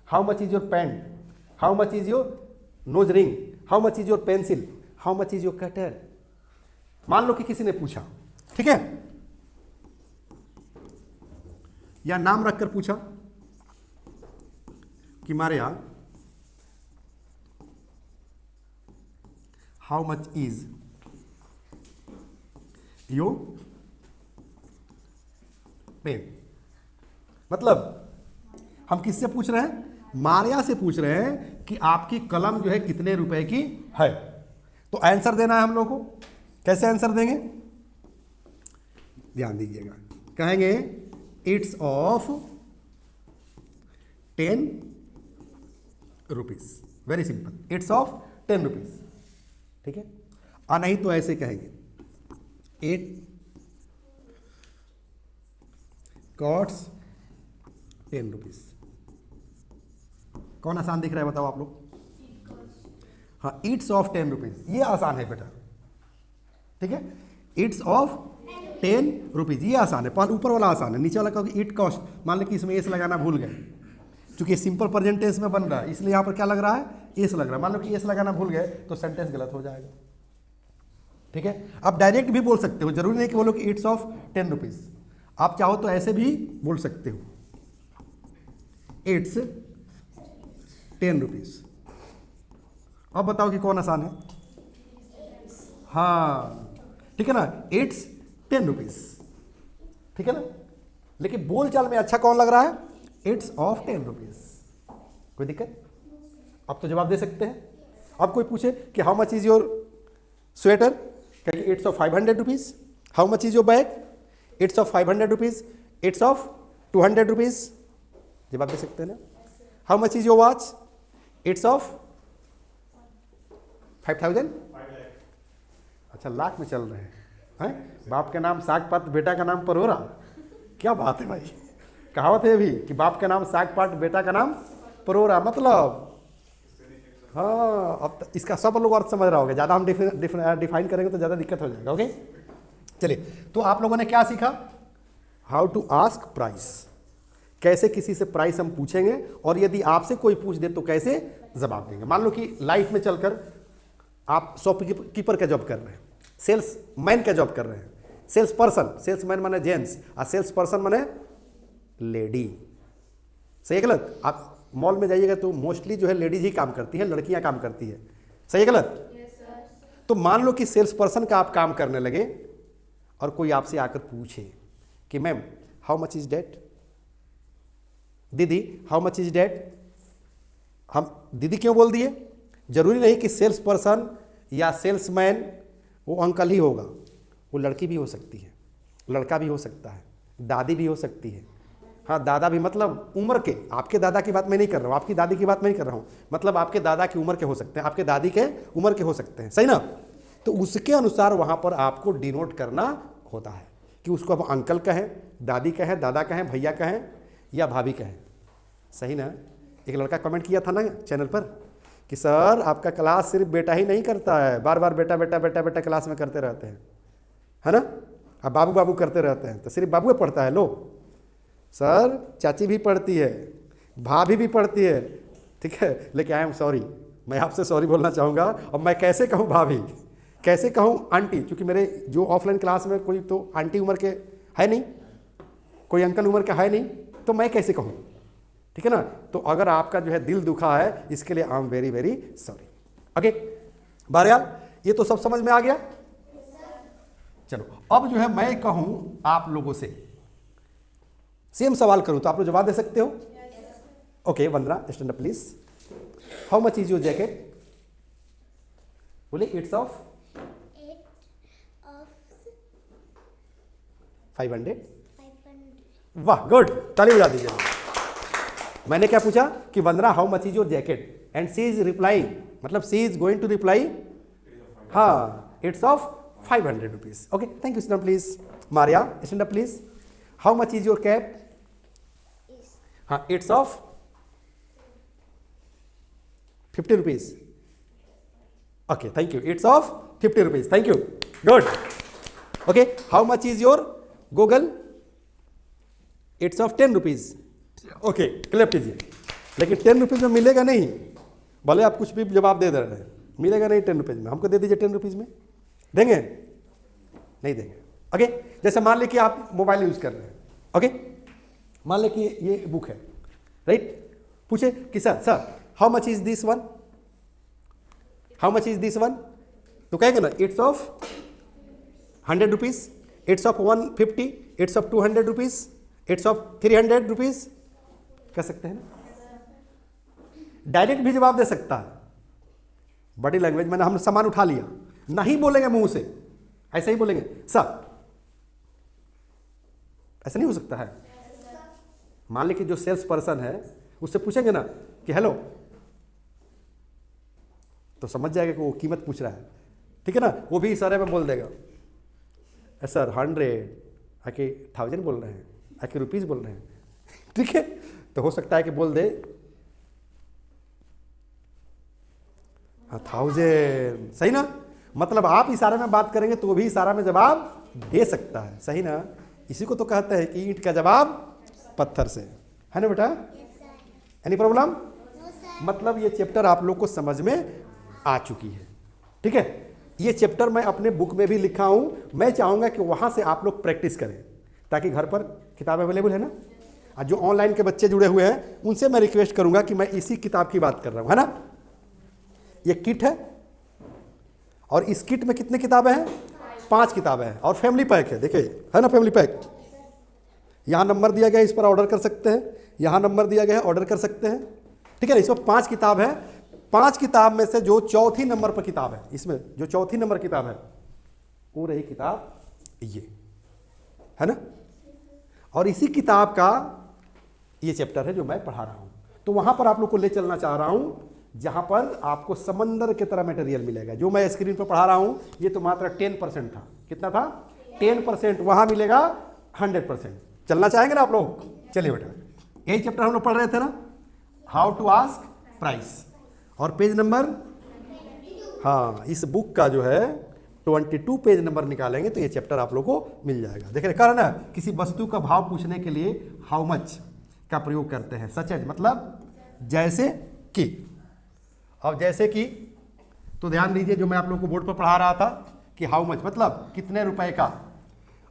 how much is your pant, how much is your nose ring, how much is your pencil, how much is your cutter. मान लो कि किसी ने पूछा, ठीक है, या नाम रखकर पूछा कि मारे यहाँ how much is your pen. मतलब हम किससे पूछ रहे हैं? मारिया से पूछ रहे हैं कि आपकी कलम जो है कितने रुपए की है। तो आंसर देना है हम लोग को। कैसे आंसर देंगे? ध्यान दीजिएगा। कहेंगे it's of 10 rupees. Very simple, it's of 10 rupees. ठीक है। नहीं तो ऐसे कहेंगे इट कॉस्ट्स 10 रुपीज। कौन आसान दिख रहा है बताओ आप लोग? हाँ, इट्स ऑफ 10 रुपीज, ये आसान है बेटा। ठीक है, इट्स ऑफ 10 रुपीज, ये आसान है। ऊपर वाला आसान है, नीचे वाला कहोगे इट कॉस्ट। मान लो कि इसमें एस लगाना भूल गए, क्योंकि सिंपल प्रेजेंट टेंस में बन रहा है, इसलिए यहाँ पर क्या लग रहा है? एस लग रहा है। मान लो कि एस लगाना भूल गए तो सेंटेंस गलत हो जाएगा। ठीक है, आप डायरेक्ट भी बोल सकते हो, जरूरी नहीं कि बोलो कि इट्स ऑफ 10 रुपीज। आप चाहो तो ऐसे भी बोल सकते हो, इट्स 10 रुपीज। अब बताओ कि कौन आसान है? हाँ, ठीक है ना, इट्स 10 रुपीज। ठीक है ना, लेकिन बोलचाल में अच्छा कौन लग रहा है? It's of 10 rupees. कोई दिक्कत? अब तो जवाब दे सकते हैं। अब कोई पूछे कि how much is your sweater, कहेंगे it's of 500 rupees. How much is your bag, it's of 500 rupees. It's of 200 rupees. जवाब दे सकते हैं ना। How much is your watch, it's of 5000। अच्छा, लाख में चल रहे हैं। बाप का नाम साग पात, बेटा का नाम परोरा। क्या बात है भाई, कहावत है भी कि बाप का नाम साग पात, बेटा का नाम परोरा। मतलब हाँ, अब इसका सब लोग अर्थ समझ रहा होगा। ज़्यादा हम डिफाइन करेंगे तो ज़्यादा दिक्कत हो जाएगा। ओके, चलिए, तो आप लोगों ने क्या सीखा? हाउ टू आस्क प्राइस, कैसे किसी से प्राइस हम पूछेंगे, और यदि आपसे कोई पूछ दे तो कैसे जवाब देंगे। मान लो कि लाइफ में चलकर आप शॉपकीपर का जॉब कर रहे हैं, सेल्स मैन का जॉब कर रहे हैं, सेल्स पर्सन, सेल्स मैन माने जेंट्स और सेल्स पर्सन माने लेडी। सही है गलत? आप मॉल में जाइएगा तो मोस्टली जो है लेडीज ही काम करती है, लड़कियां काम करती है। सही है गलत? तो मान लो कि सेल्स पर्सन का आप काम करने लगे और कोई आपसे आकर पूछे कि ma'am how much is that, दीदी हाउ मच इज डेट। हम दीदी क्यों बोल दिए? जरूरी नहीं कि सेल्स पर्सन या सेल्समैन वो अंकल ही होगा, वो लड़की भी हो सकती है, लड़का भी हो सकता है, दादी भी हो सकती है। हाँ, दादा भी मतलब उम्र के, आपके दादा की बात मैं नहीं कर रहा हूँ, आपकी दादी की बात मैं नहीं कर रहा हूँ, मतलब आपके दादा की उम्र के हो सकते हैं, आपके दादी के उम्र के हो सकते हैं। सही ना? तो उसके अनुसार वहाँ पर आपको डिनोट करना होता है कि उसको आप अंकल कहें, दादी कहें, दादा कहें, भैया कहें या भाभी कहें। सही ना? एक लड़का कमेंट किया था ना चैनल पर कि सर आपका क्लास सिर्फ बेटा ही नहीं करता है, बार बार बेटा बेटा बेटा बेटा क्लास में करते रहते हैं, है ना, अब बाबू बाबू करते रहते हैं, तो सिर्फ बाबू पढ़ता है। लो सर, चाची भी पढ़ती है, भाभी भी पढ़ती है, ठीक है, लेकिन आई एम सॉरी, मैं आपसे सॉरी बोलना चाहूँगा। और मैं कैसे कहूँ भाभी, कैसे कहूँ आंटी, क्योंकि मेरे जो ऑफलाइन क्लास में कोई तो आंटी उम्र के है नहीं, कोई अंकल उम्र का है नहीं, तो मैं कैसे कहूँ? ठीक है ना? तो अगर आपका जो है दिल दुखा है, इसके लिए I am very very sorry. Okay बहरहाल, ये तो सब समझ में आ गया। चलो, अब जो है मैं कहूँ आप लोगों से, सेम सवाल करूँ तो आप लोग जवाब दे सकते हो? Okay, Vandana stand up please. How much is your jacket? बोले इट्स ऑफ 500। वाह, गुड, ताली बजा दीजिए। मैंने क्या पूछा कि Vandana how much is your jacket, and she is reply, मतलब she is going to reply हाँ it's of 500 rupees. Okay, thank you stand please. Maria stand up please. How much is your cap? हाँ, it's of 50 rupees. Okay, thank you, it's of 50 rupees, thank you, good. Okay, how much is your Google? It's of 10 rupees. Okay, clap कीजिए। लेकिन 10 रुपीज में मिलेगा नहीं, भले आप कुछ भी जवाब दे रहे हैं, मिलेगा नहीं 10 रुपीज में। हमको दे दीजिए 10 रुपीज में, देंगे? नहीं देंगे। ओके, जैसे मान लीजिए कि आप मोबाइल यूज कर रहे हैं, ओके, मान लीजिए कि ये बुक है, राइट, पूछे कि sir how much is this one, how much is this one? तो कहेंगे ना it's of 100 rupees, it's of 150, it's of 200 rupees, it's of 300 rupees, कह सकते हैं ना। डायरेक्ट भी जवाब दे सकता है, बॉडी लैंग्वेज मैंने हमने सामान उठा लिया, नहीं बोलेंगे मुंह से, ऐसे ही बोलेंगे सर, ऐसा नहीं हो सकता है। मान लीजिए जो सेल्स पर्सन है उससे पूछेंगे ना कि हेलो, तो समझ जाएगा कि वो कीमत पूछ रहा है, ठीक है ना। वो भी इशारे में बोल देगा सर 100, आके 1000 बोल रहे हैं, आके रुपीज़ बोल रहे हैं, ठीक है। तो हो सकता है कि बोल दे 1000, सही ना। मतलब आप इशारे में बात करेंगे तो वो भी इशारा में जवाब दे सकता है, सही ना। इसी को तो कहते हैं कि ईंट का जवाब पत्थर से, है ना बेटा। Any problem? मतलब ये चैप्टर आप लोग को समझ में आ चुकी है, ठीक है। ये चैप्टर मैं अपने बुक में भी लिखा हूँ, मैं चाहूँगा कि वहाँ से आप लोग प्रैक्टिस करें, ताकि घर पर किताब अवेलेबल है ना। और जो ऑनलाइन के बच्चे जुड़े हुए हैं उनसे मैं रिक्वेस्ट करूँगा कि मैं इसी किताब की बात कर रहा हूँ, है ना। ये किट है और इस किट में कितने किताबें हैं? 5 किताबें हैं और फैमिली पैक है, देखिए है ना फैमिली पैक। यहाँ नंबर दिया गया है, इस पर ऑर्डर कर सकते हैं, यहाँ नंबर दिया गया है, ऑर्डर कर सकते हैं, ठीक है ना। इसमें 5 किताब है, 5 किताब में से जो चौथी नंबर पर किताब है, इसमें जो चौथी नंबर किताब है वो रही किताब ये, है ना। और इसी किताब का ये चैप्टर है जो मैं पढ़ा रहा हूँ। तो वहाँ पर आप लोग को ले चलना चाह रहा हूँ जहाँ पर आपको समंदर की तरह मटेरियल मिलेगा। जो मैं स्क्रीन पर पढ़ा रहा हूँ ये तो मात्र 10% था। कितना था? 10%। वहाँ मिलेगा 100%। चलना चाहेंगे ना आप लोग? चलिए बेटा, यही चैप्टर हम लोग पढ़ रहे थे ना, हाउ टू आस्क प्राइस। और पेज नंबर, हाँ, इस बुक का जो है 22 पेज नंबर निकालेंगे तो ये चैप्टर आप लोग को मिल जाएगा। देख रहे कारण है, किसी वस्तु का भाव पूछने के लिए हाउ मच का प्रयोग करते हैं। सच है मतलब जैसे कि। अब जैसे कि तो ध्यान दीजिए, जो मैं आप लोग को बोर्ड पर पढ़ा रहा था कि हाउ मच मतलब कितने रुपए का।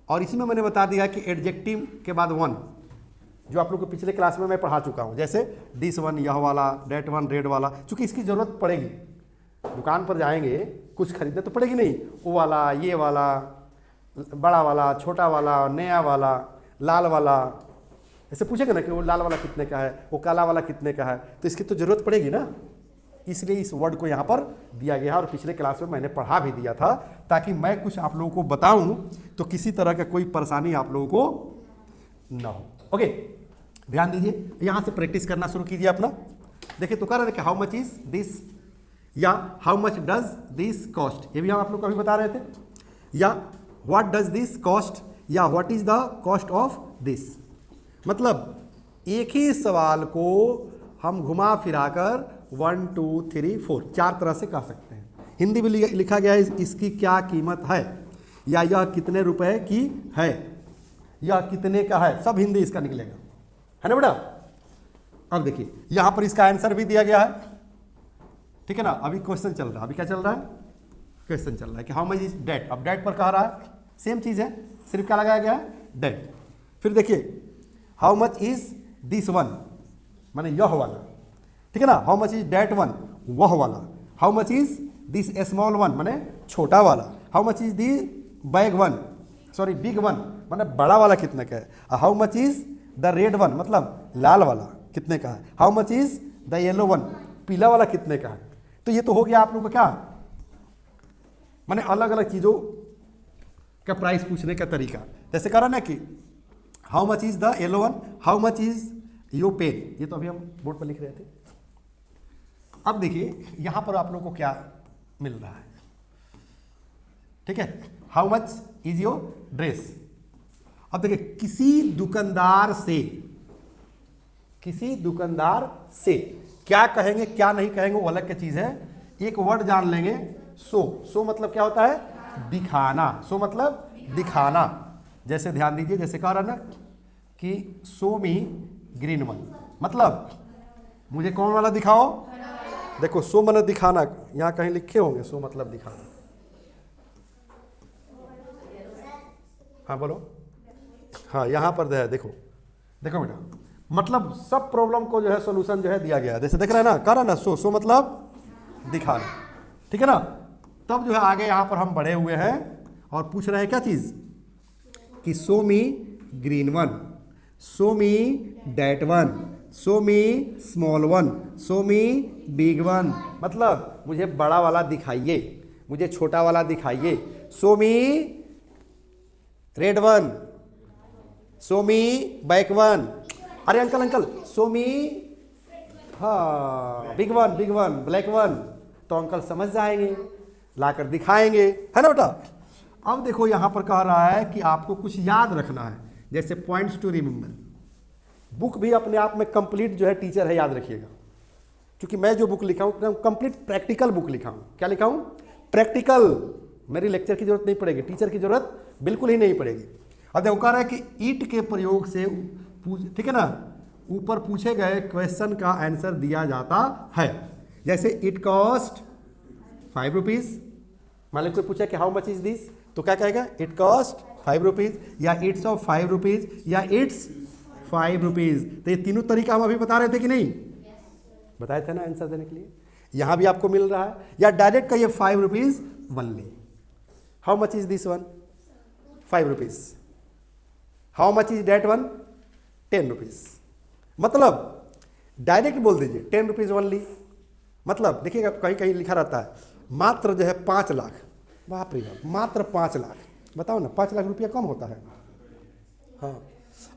और इसी में मैंने बता दिया कि एडजेक्टिव के बाद वन, जो आप लोग को पिछले क्लास में मैं पढ़ा चुका हूँ, जैसे दिस वन, यह वाला, डेट वन, रेड वाला। चूंकि इसकी ज़रूरत पड़ेगी, दुकान पर जाएंगे कुछ खरीदने तो पड़ेगी नहीं, वो वाला, ये वाला, बड़ा वाला, छोटा वाला, नया वाला, लाल वाला, ऐसे पूछेगा ना कि वो लाल वाला कितने का है, वो काला वाला कितने का है, तो इसकी तो ज़रूरत पड़ेगी ना। इसलिए इस वर्ड को यहाँ पर दिया गया और पिछले क्लास में मैंने पढ़ा भी दिया था, ताकि मैं कुछ आप लोगों को बताऊं तो किसी तरह का कोई परेशानी आप लोगों को ना हो। ओके, ध्यान दीजिए, यहाँ से प्रैक्टिस करना शुरू कीजिए अपना। देखिए तो कह रहे थे कि हाउ मच इज दिस, या how much does this cost, ये भी हम आप लोग को अभी बता रहे थे। या व्हाट डज दिस कॉस्ट, या what is the cost of this. मतलब एक ही सवाल को हम घुमा फिराकर 1 2 3 4 4 तरह से कह सकते हैं। हिंदी में लिखा गया है इसकी क्या कीमत है, या यह कितने रुपए की है, यह कितने का है, सब हिंदी इसका निकलेगा, है ना बेटा। अब देखिए यहाँ पर इसका आंसर भी दिया गया है, ठीक है ना। अभी क्वेश्चन चल रहा है, अभी क्या चल रहा है? क्वेश्चन चल रहा है कि हाउ मच इज डेट। अब डेट पर कह रहा है, सेम चीज़ है, सिर्फ क्या लगाया गया है? डेट। फिर देखिए how much is this one, माने यह वाला, ठीक है ना। How much is that one, वह वाला। How much is this small one, माने छोटा वाला। How much is the bag one, sorry big one, माने बड़ा वाला कितने का है। How much is the red one, मतलब लाल वाला कितने का है। How much is the yellow one, पीला वाला कितने का है। तो ये तो हो गया आप लोगों का क्या, माने अलग अलग चीज़ों का प्राइस पूछने का तरीका। जैसे करा ना कि how much is the yellow one, how much is your pen, ये तो अभी हम बोर्ड पर लिख रहे थे। अब देखिए यहाँ पर आप लोगों को क्या मिल रहा है, ठीक है। How much is your dress. अब देखिए किसी दुकानदार से क्या कहेंगे क्या नहीं कहेंगे वो अलग की चीज़ है। एक वर्ड जान लेंगे, सो मतलब क्या होता है? दिखाना। सो मतलब दिखाना। जैसे ध्यान दीजिए, जैसे कह रहा ना कि सो मी ग्रीन वन, मतलब मुझे कौन वाला दिखाओ। देखो सो मतलब दिखाना, यहाँ कहीं लिखे होंगे सो मतलब दिखाना। हाँ बोलो, हाँ यहाँ पर है, देखो देखो बेटा, मतलब सब प्रॉब्लम को जो है सोल्यूशन जो है दिया गया है। जैसे देख रहे हैं ना, कह रहा ना सो मतलब दिखाना, ठीक है ना। तब जो है आगे यहाँ पर हम बढ़े हुए हैं और पूछ रहे हैं क्या चीज़ कि show me green one, show me that one, show me small one, show me big one. मतलब मुझे बड़ा वाला दिखाइए, मुझे छोटा वाला दिखाइए। शो मी red one, show me back one. अरे अंकल अंकल शो मी, हाँ बिग वन ब्लैक वन। तो अंकल समझ जाएंगे, लाकर दिखाएंगे, है ना बेटा। अब देखो यहाँ पर कह रहा है कि आपको कुछ याद रखना है, जैसे पॉइंट्स टू रिमेंबर। बुक भी अपने आप में कंप्लीट जो है टीचर है, याद रखिएगा। क्योंकि मैं जो बुक लिखा हूँ कंप्लीट प्रैक्टिकल बुक लिखा हूँ। क्या लिखा हूँ? प्रैक्टिकल। मेरी लेक्चर की जरूरत नहीं पड़ेगी, टीचर की जरूरत बिल्कुल ही नहीं पड़ेगी। अब देखो कह रहा है कि ईट के प्रयोग से, ठीक है ना, ऊपर पूछे गए क्वेश्चन का आंसर दिया जाता है। जैसे इट कॉस्ट 5 रुपीज़। मान लो कोई पूछा कि हाउ मच इज दिस, तो क्या कहेगा? इट कॉस्ट 5 रुपीज़, या इट्स ऑफ 5 रुपीज़, या इट्स 5 रुपीज़। तो ये तीनों तरीका हम अभी बता रहे थे कि नहीं? बताए थे ना आंसर देने के लिए। यहाँ भी आपको मिल रहा है, या डायरेक्ट कहिए 5 rupees only. How much is this one? 5 rupees. How much is that one? 10 rupees. मतलब डायरेक्ट बोल दीजिए 10 रुपीज़ ओनली। मतलब देखिएगा कहीं कहीं लिखा रहता है मात्र जो है 5 लाख। बाप रे बाप, मात्र 5 लाख। बताओ ना, 5 लाख रुपया कम होता है? हाँ।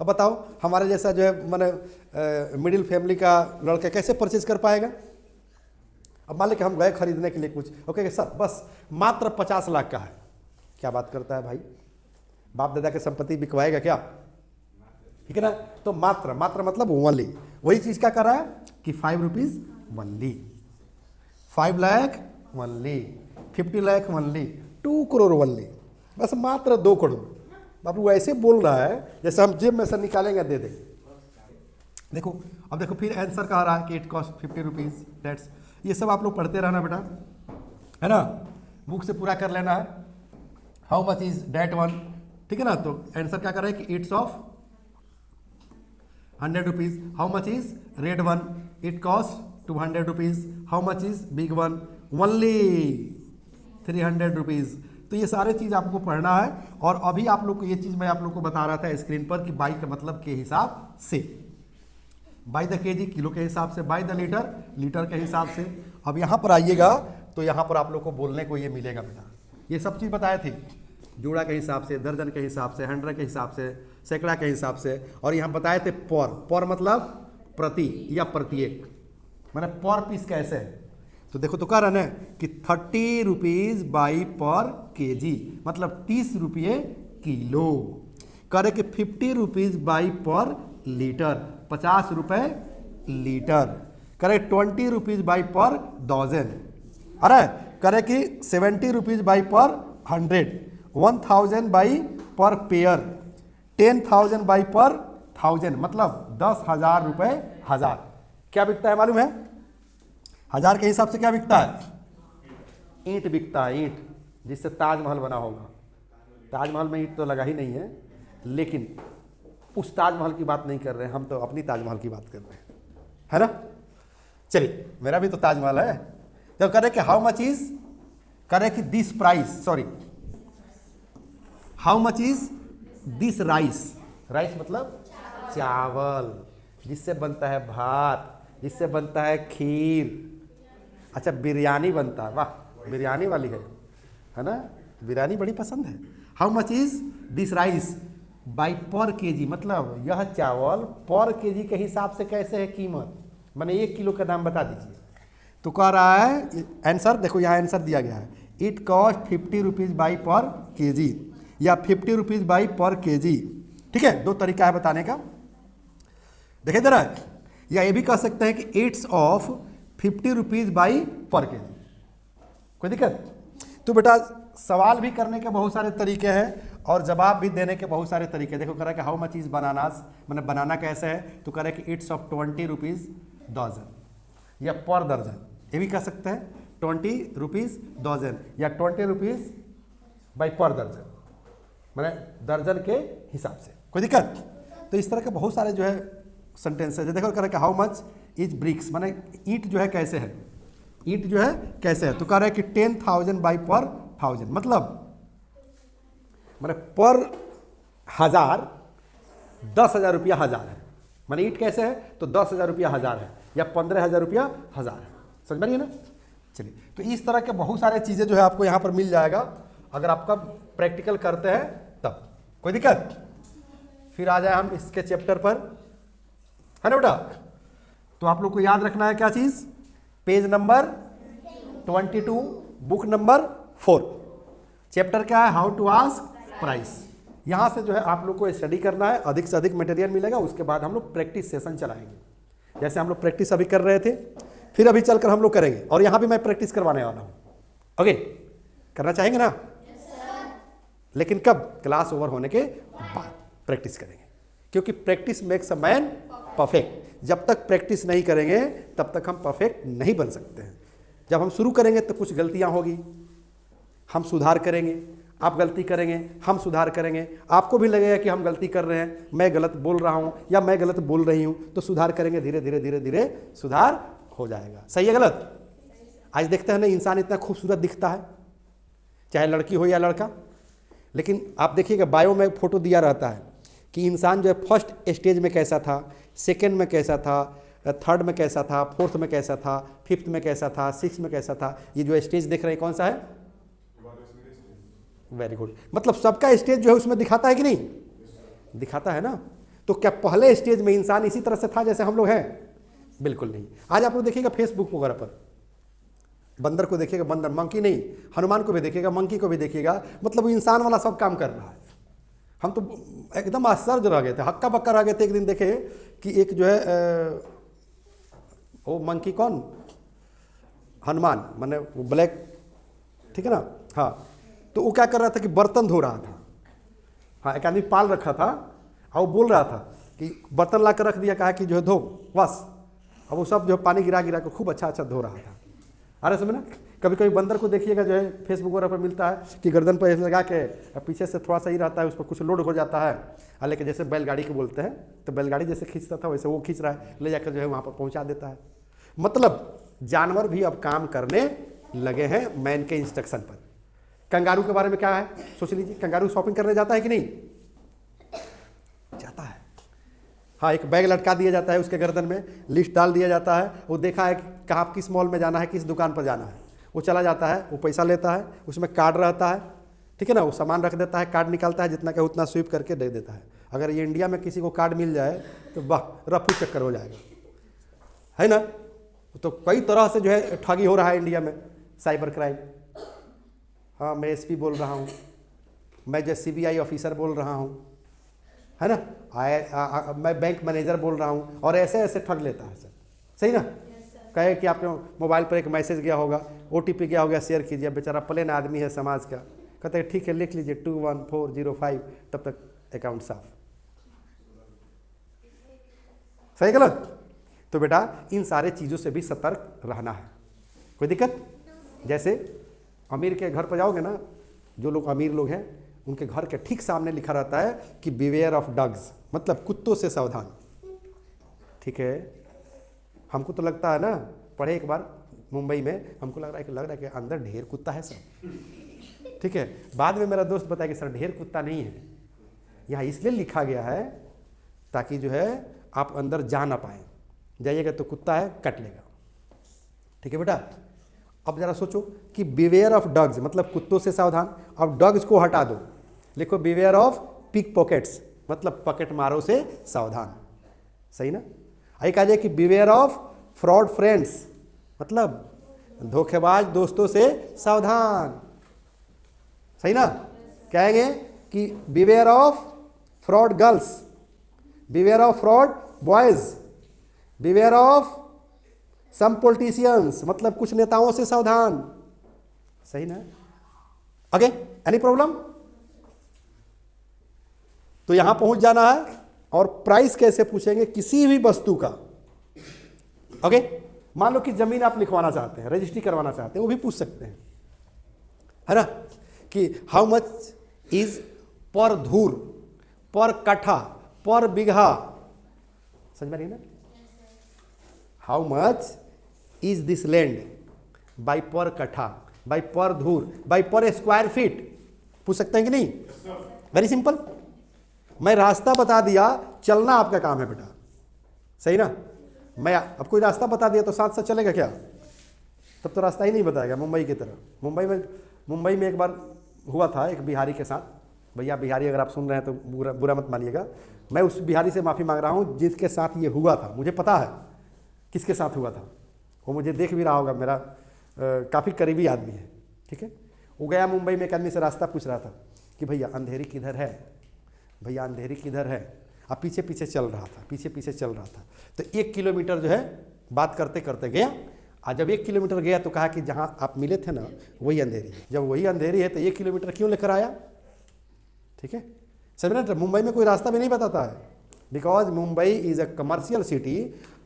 अब बताओ हमारे जैसा जो है मैंने मिडिल फैमिली का लड़का कैसे परचेज कर पाएगा? अब मान लें कि हम गए खरीदने के लिए कुछ, ओके सर बस मात्र 50 लाख का है। क्या बात करता है भाई? बाप दादा की संपत्ति बिकवाएगा क्या? ठीक है ना। तो मात्र मतलब ओनली। वही चीज़ क्या कर रहा है कि 5 rupees only, 5 lakh only, 50 lakh only, 2 crore only. बस मात्र 2 करोड़। बाबू ऐसे बोल रहा है जैसे हम जेब में से निकालेंगे दे देंगे। देखो अब देखो फिर आंसर कह रहा है कि इट कॉस्ट 50 रुपीज़ डेट्स। ये सब आप लोग पढ़ते रहना बेटा, है ना, बुक से पूरा कर लेना है। How much is that one, ठीक है ना। तो आंसर क्या कर रहा है कि it's of 100 rupees. How much is red one? It cost 200 rupees. How much is big one? Only 300 rupees. तो ये सारे चीज़ आपको पढ़ना है। और अभी आप लोग को ये चीज़ मैं आप लोग को बता रहा था स्क्रीन पर कि बाई का मतलब के हिसाब से, बाई द केजी किलो के हिसाब से, बाई द लीटर लीटर के हिसाब से। अब यहाँ पर आइएगा तो यहाँ पर आप लोग को बोलने को ये मिलेगा बेटा। ये सब चीज़ बताए थे, जोड़ा के हिसाब से, दर्जन के हिसाब से, 100 के हिसाब से, सैकड़ा के हिसाब से। और यहाँ बताए थे पर मतलब प्रति या प्रत्येक, मैंने पर पीस कैसे है। तो देखो तो कह रहा है कि 30 रुपीज़ बाई पर केजी, मतलब 30 रुपये किलो। कह रहे कि 50 रुपीज़ बाई पर लीटर, 50 रुपये लीटर। कह रहे 20 रुपीज़ बाई पर डॉजन। अरे कह रहे कि 70 रुपीज़ बाई पर 100, 1000 बाई पर पेयर, 10,000 बाई पर 1000, मतलब 10,000 रुपये हज़ार। क्या बिकता है मालूम है? 1000 के हिसाब से क्या बिकता है? ईंट बिकता है, ईंट जिससे ताजमहल बना होगा। ताजमहल में ईंट तो लगा ही नहीं है, लेकिन उस ताजमहल की बात नहीं कर रहे हैं हम, तो अपनी ताजमहल की बात कर रहे हैं, है ना। चलिए मेरा भी तो ताजमहल है। तो कह रहे कि हाउ मच इज, कह रहे कि this price, sorry how much is this rice. Rice मतलब चावल, जिससे बनता है भात, जिससे बनता है खीर। अच्छा बिरयानी बनता है, वाह बिरयानी वाली है ना, बिरयानी बड़ी पसंद है। How much is this rice by पर केजी, मतलब यह चावल पर केजी के हिसाब से कैसे है कीमत, मैंने 1 किलो का दाम बता दीजिए। तो कह रहा है आंसर, देखो यहाँ आंसर दिया गया है, इट कॉस्ट 50 रुपीज़ बाई पर केजी या 50 रुपीज़ बाई पर केजी। ठीक है, 2 तरीका है बताने का, देखे दे रहा है। या ये भी कह सकते हैं कि इट्स ऑफ 50 रुपीज़ बाई पर केजी। कोई दिक्कत? तो बेटा सवाल भी करने के बहुत सारे तरीके हैं और जवाब भी देने के बहुत सारे तरीके। देखो कह रहा है कि हाउ मच इज बनानास, मैंने बनाना कैसे है, तो कह रहा है कि इट्स ऑफ 20 रुपीज़ डजन या पर दर्जन। ये भी कह सकते हैं 20 रुपीज़ डजन या 20 रुपीज़ बाई पर दर्जन, मैंने दर्जन के हिसाब से। कोई दिक्कत? तो इस तरह के बहुत सारे जो है सेंटेंस है। देखो कह रहा है कि हाउ मच इज ब्रिक्स, माने ईंट जो है कैसे है, ईंट जो है कैसे है, तो कह रहा है कि 10,000 बाई पर 1000, मतलब मैंने पर 1000 10,000 रुपया 1000 है। मैंने ईंट कैसे है, तो 10,000 रुपया 1000 है, या 15,000 रुपया 1000 है। समझ में रही है ना। चलिए, तो इस तरह के बहुत सारे चीज़ें जो है आपको यहाँ पर मिल जाएगा अगर आपका प्रैक्टिकल करते हैं तब। कोई दिक्कत। फिर आ जाए हम इसके चैप्टर पर, है ना बेटा। तो आप लोग को याद रखना है क्या चीज़, page number 22, book number 4, chapter क्या है, हाउ टू आस्क प्राइस। यहाँ से जो है आप लोग को स्टडी करना है, अधिक से अधिक मटेरियल मिलेगा। उसके बाद हम लोग प्रैक्टिस सेशन चलाएंगे। जैसे हम लोग प्रैक्टिस अभी कर रहे थे, फिर अभी चलकर हम लोग करेंगे, और यहाँ भी मैं प्रैक्टिस करवाने वाला हूँ। ओके, करना चाहेंगे ना। लेकिन कब, क्लास ओवर होने के बाद प्रैक्टिस करेंगे, क्योंकि practice makes a man perfect. जब तक प्रैक्टिस नहीं करेंगे तब तक हम परफेक्ट नहीं बन सकते हैं। जब हम शुरू करेंगे तो कुछ गलतियाँ होगी, हम सुधार करेंगे, आप गलती करेंगे, हम सुधार करेंगे। आपको भी लगेगा कि हम गलती कर रहे हैं, मैं गलत बोल रहा हूँ या मैं गलत बोल रही हूँ, तो सुधार करेंगे, धीरे धीरे धीरे धीरे सुधार हो जाएगा। सही है गलत। आज देखते हैं ना, इंसान इतना खूबसूरत दिखता है, चाहे लड़की हो या लड़का। लेकिन आप देखिएगा बायो में फोटो दिया रहता है कि इंसान जो है फर्स्ट स्टेज में कैसा था, सेकेंड में कैसा था, थर्ड में कैसा था, फोर्थ में कैसा था, फिफ्थ में कैसा था, सिक्स में कैसा था। ये जो स्टेज देख रहे हैं कौन सा है, वेरी गुड। मतलब सबका स्टेज जो है उसमें दिखाता है कि नहीं, दिखाता है ना। तो क्या पहले स्टेज में इंसान इसी तरह से था जैसे हम लोग हैं? बिल्कुल नहीं। आज आप लोग देखिएगा फेसबुक वगैरह पर, बंदर को देखिएगा, बंदर, मंकी नहीं, हनुमान को भी देखिएगा, मंकी को भी देखिएगा, मतलब वो इंसान वाला सब काम कर रहा है। हम तो एकदम आश्चर्य रह गए थे, हक्का बक्का रह गए थे। एक दिन देखे कि एक जो है वो मंकी कौन, हनुमान, माने वो ब्लैक, ठीक है ना, हाँ। तो वो क्या कर रहा था कि बर्तन धो रहा था। हाँ, एक आदमी पाल रखा था और वो बोल रहा था कि बर्तन ला कर रख दिया, कहा कि जो है धो बस। अब वो सब जो है पानी गिरा गिरा कर खूब अच्छा अच्छा धो रहा था। अरे समझ ना, कभी कभी बंदर को देखिएगा जो है फेसबुक वगैरह पर मिलता है कि गर्दन पर ऐसे लगा के पीछे से थोड़ा सा ही रहता है, उस पर कुछ लोड हो जाता है। हालांकि जैसे बैलगाड़ी को बोलते हैं, तो बैलगाड़ी जैसे खींचता था वैसे वो खींच रहा है, ले जाकर जो है वहाँ पर पहुँचा देता है। मतलब जानवर भी अब काम करने लगे हैं मैन के इंस्ट्रक्शन पर। कंगारू के बारे में क्या है सोच लीजिए, कंगारू शॉपिंग करने जाता है कि नहीं जाता है। हाँ, एक बैग लटका दिया जाता है उसके गर्दन में, लिस्ट डाल दिया जाता है, वो देखा है कि कहाँ किस मॉल में जाना है, किस दुकान पर जाना है, वो चला जाता है, वो पैसा लेता है, उसमें कार्ड रहता है, ठीक है ना, वो सामान रख देता है, कार्ड निकालता है, जितना का उतना स्वीप करके दे देता है। अगर ये इंडिया में किसी को कार्ड मिल जाए तो वाह, रफू चक्कर हो जाएगा, है ना। तो कई तरह से जो है ठगी हो रहा है इंडिया में, साइबर क्राइम। हाँ, मैं एसपी बोल रहा हूँ, मैं जो सीबीआई ऑफिसर बोल रहा हूँ, है ना, मैं बैंक मैनेजर बोल रहा हूँ, और ऐसे ऐसे ठग लेता है सर। सही ना। कहे कि आपके मोबाइल पर एक मैसेज गया होगा, ओटीपी गया होगा, शेयर कीजिए। बेचारा प्लेन आदमी है समाज का, कहते हैं ठीक है लिख लीजिए 21405, तब तक अकाउंट साफ। सही गलत। तो बेटा इन सारे चीज़ों से भी सतर्क रहना है। कोई दिक्कत। जैसे अमीर के घर पर जाओगे ना, जो लोग अमीर लोग हैं उनके घर के ठीक सामने लिखा रहता है कि बिवेयर ऑफ डॉग्स, मतलब कुत्तों से सावधान। ठीक है, हमको तो लगता है ना, पढ़े एक बार मुंबई में, हमको लग रहा है कि अंदर ढेर कुत्ता है सर। ठीक है, बाद में मेरा दोस्त बताया कि सर ढेर कुत्ता नहीं है, यहाँ इसलिए लिखा गया है ताकि जो है आप अंदर जा ना पाए, जाइएगा तो कुत्ता है कट लेगा। ठीक है बेटा। अब जरा सोचो कि बिवेयर ऑफ डॉग्स मतलब कुत्तों से सावधान। अब डॉग्स को हटा दो, लिखो बिवेयर ऑफ पिक पॉकेट्स, मतलब पॉकेट मारो से सावधान। सही ना। एक आ जाए कि बिवेयर ऑफ फ्रॉड फ्रेंड्स, मतलब धोखेबाज दोस्तों से सावधान। सही ना। कहेंगे कि beware of fraud girls, beware of fraud boys, beware of some politicians, मतलब कुछ नेताओं से सावधान। सही ना। Okay, any problem. तो यहां पहुंच जाना है। और प्राइस कैसे पूछेंगे किसी भी वस्तु का। ओके, मान लो कि जमीन आप लिखवाना चाहते हैं, रजिस्ट्री करवाना चाहते हैं, वो भी पूछ सकते हैं, है ना, कि हाउ मच इज पर धूर, पर कट्ठा, पर बीघा। समझ में नहीं ना। How much is this land, by पर कट्ठा, बाई पर धूर, बाई पर स्क्वायर फीट। पूछ सकते हैं कि नहीं? Very simple. मैं रास्ता बता दिया, चलना आपका काम है बेटा, सही ना? मैं अब कोई रास्ता बता दिया तो साथ साथ चलेगा क्या? तब तो रास्ता ही नहीं बताएगा। मुंबई की तरह, मुंबई में एक बार हुआ था एक बिहारी के साथ। भैया बिहारी अगर आप सुन रहे हैं तो बुरा मत मानिएगा। मैं उस बिहारी से माफ़ी मांग रहा हूँ जिसके साथ ये हुआ था। मुझे पता है किसके साथ हुआ था, वो मुझे देख भी रहा होगा, मेरा काफ़ी करीबी आदमी है, ठीक है। वो गया मुंबई में, एक आदमी से रास्ता पूछ रहा था कि भैया अंधेरी किधर है, भैया अंधेरी किधर है। अब पीछे पीछे चल रहा था, तो 1 किलोमीटर जो है बात करते करते गया। आज जब 1 किलोमीटर गया तो कहा कि जहाँ आप मिले थे ना वही अंधेरी है। जब वही अंधेरी है तो 1 किलोमीटर क्यों लेकर आया? ठीक है, समझ रहे? मुंबई में कोई रास्ता भी नहीं बताता है, because Mumbai is a commercial city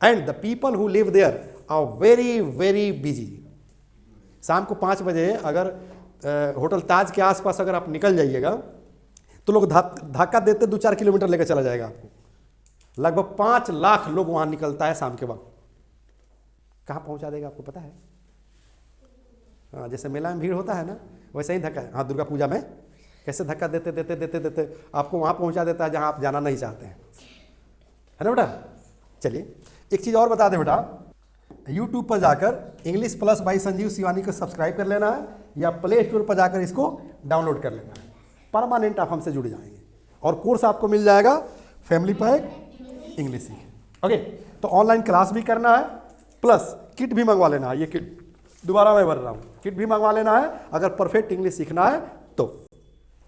and the people who live there are very very busy. शाम को 5 बजे अगर होटल ताज के आसपास अगर आप निकल जाइएगा तो लोग धक्का देते 2-4 किलोमीटर लेकर चला जाएगा आपको। लगभग 5 लाख लोग वहाँ निकलता है शाम के वक्त। कहाँ पहुँचा देगा आपको पता है? हाँ, जैसे मेला में भीड़ होता है ना, वैसे ही धक्का। हाँ, दुर्गा पूजा में कैसे धक्का देते आपको वहाँ पहुँचा देता है जहाँ आप जाना नहीं चाहते हैं, है ना बेटा? चलिए एक चीज़ और बता दें बेटा, YouTube पर जाकर English plus by Sanjeev Shivani को सब्सक्राइब कर लेना है या प्ले स्टोर पर जाकर इसको डाउनलोड कर लेना है। परमानेंट आप हमसे जुड़ जाएंगे और कोर्स आपको मिल जाएगा फैमिली पैक इंग्लिश सीख। ओके, तो ऑनलाइन क्लास भी करना है प्लस किट भी मंगवा लेना है। ये किट दोबारा मैं भर रहा हूँ, किट भी मंगवा लेना है अगर परफेक्ट इंग्लिश सीखना है तो।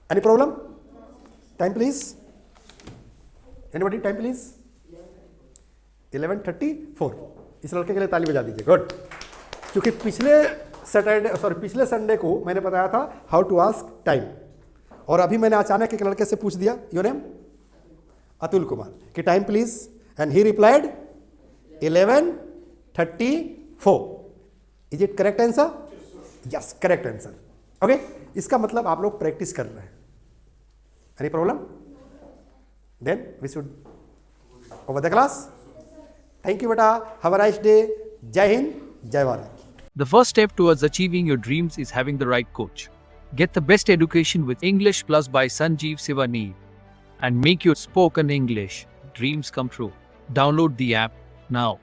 Any problem? Time please, anybody? Time please 11:34। इस लड़के के लिए ताली बजा दीजिए। गुड। क्योंकि पिछले संडे को मैंने बताया था हाउ टू आस्क टाइम, और अभी मैंने अचानक एक लड़के से पूछ दिया, योर नेम? अतुल कुमार, कि time please, and he replied 11:34। Is it correct answer? Yes, correct answer. Okay, इसका मतलब आप लोग प्रैक्टिस कर रहे हैं। Any problem? Then we should over the class. Thank you बेटा, have a nice day. Jai Hind, जय Bharat. The first step towards achieving your dreams is having the right coach. Get the best education with English Plus by Sanjeev Sivani and make your spoken English dreams come true. Download the app now.